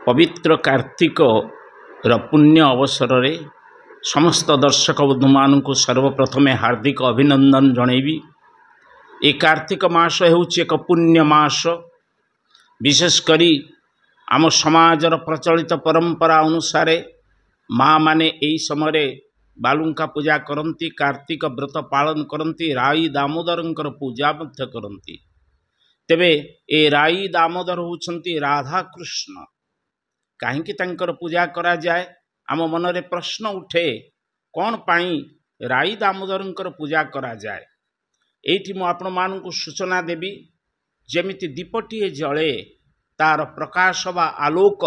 पवित्र कार्तिक पुण्य अवसर रे समस्त दर्शक बंधु मान सर्वप्रथमे हार्दिक अभिनंदन जनइबी। ए कार्तिक मास हेउछि एक पुण्य मास। विशेषकर आम समाजर प्रचलित परंपरा अनुसार माँ माने एई समय बालुंका पूजा करती, कार्तिक व्रत पालन करती, राई दामोदरंकर पूजा मध्य करती। तेबे ए राई दामोदर होउछंती राधा कृष्ण। काहेकि तांकर पूजा करा जाए आम मनरे प्रश्न उठे, कौन पाई राई दामोदरंकर पूजा करा जाए। एठी मु आपण मानकु सूचना देबी, जेमिति दीपटीए जळे तार प्रकाश बा आलोक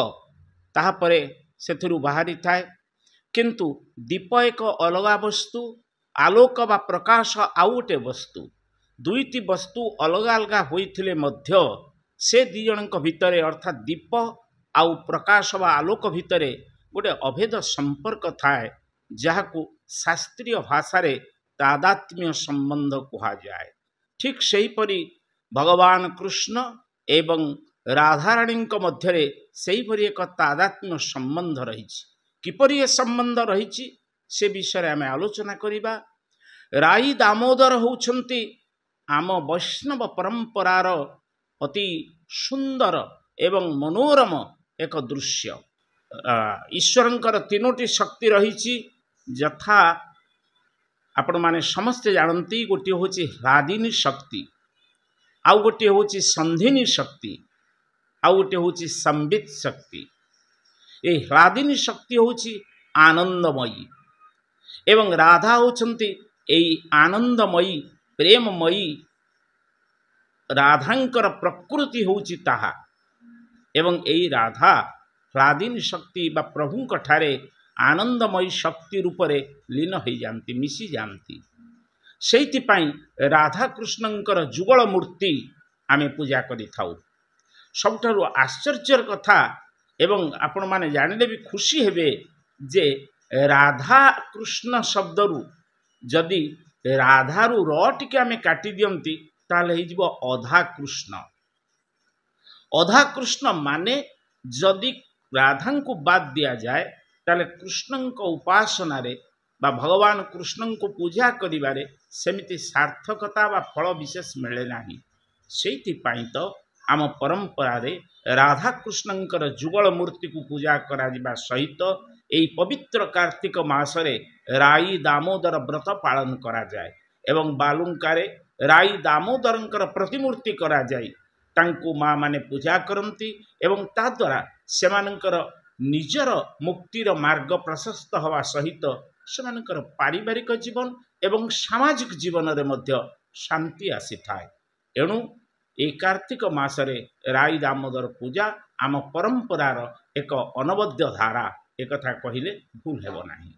ताहापरे सेथिरु बाहरी थाए, किंतु दीप एक अलगा वस्तु, आलोक बा प्रकाश आउ गोटे वस्तु। दुईटी वस्तु अलगा अलगा होइथिले मध्य से दी जनक भितरे अर्थात दीप आउ प्रकाश बा आलोक भितरे गोटे अभेद संपर्क थाए, जहाकू शास्त्रीय भाषा रे तादात्म्य संबंध कहा जाए। ठीक सेहीपरि भगवान कृष्ण एवं राधाराणी मध्य सेहीपरि एक तादात्म्य संबंध रही। किपरि संबंध रही से विषय आम आलोचना करिबा। राई दामोदर होउछंती आम वैष्णव परंपरार अति सुंदर एवं मनोरम एक दृश्य। ईश्वरंकर तीनोटी शक्ति रही, यथा आपण माने समस्ते जानती। गोटे होची ह्लादिनी शक्ति, आउ गोटे होची संधिनी शक्ति, आउ गोटे होची संबित शक्ति। ए ह्लादिनी शक्ति होची आनंदमयी एवं राधा होचंती एई आनंदमयी प्रेममयी। राधांकर प्रकृति होची ताहा एवं एई राधा ह्लादिनी शक्ति बा प्रभुंक ठारे आनंदमयी शक्ति रूपरे लीन हो जाती, मिसी जाती। सेति पई राधा कृष्णंकर जुगल मूर्ति आमे पूजा करि थाउ। सबठारु आश्चर्यर कथा एवं आपण माने जानिले भी खुशी हेबे जे राधा कृष्ण शब्दरु जदि राधारु र टिके आमे काटी दियंती ताले हि जिवो अधा कृष्ण। अधा कृष्ण माने जदि राधा को बाद दिया जाए ताले कृष्ण को उपासना रे बा भगवान कृष्ण को पूजा करिबारे सेमिति सार्थकता बा फल विशेष मिले नाही। सेति पई तो आम परंपरा रे राधा कृष्णंकर जुगल मूर्ति को पूजा करा जिबा सहित एई पवित्र कार्तिक मासरे राई दामोदर व्रत पालन करा जाए एवं बालुंकारे राई दामोदरंकर प्रतिमूर्ति करा जाए। तांकु माँ माने पूजा करती एवं ता द्वारा सेमानंकर निजर मुक्तिर मार्ग प्रशस्त हवा सहित सेमानंकर पारिवारिक जीवन एवं सामाजिक जीवन रे मध्य शांति आसी थाए। एणु ए कार्तिक मासरे राई दामोदर पूजा आम परंपरार एक अनवद्य धारा, एक कथा कहिले भूल हेबो नाही।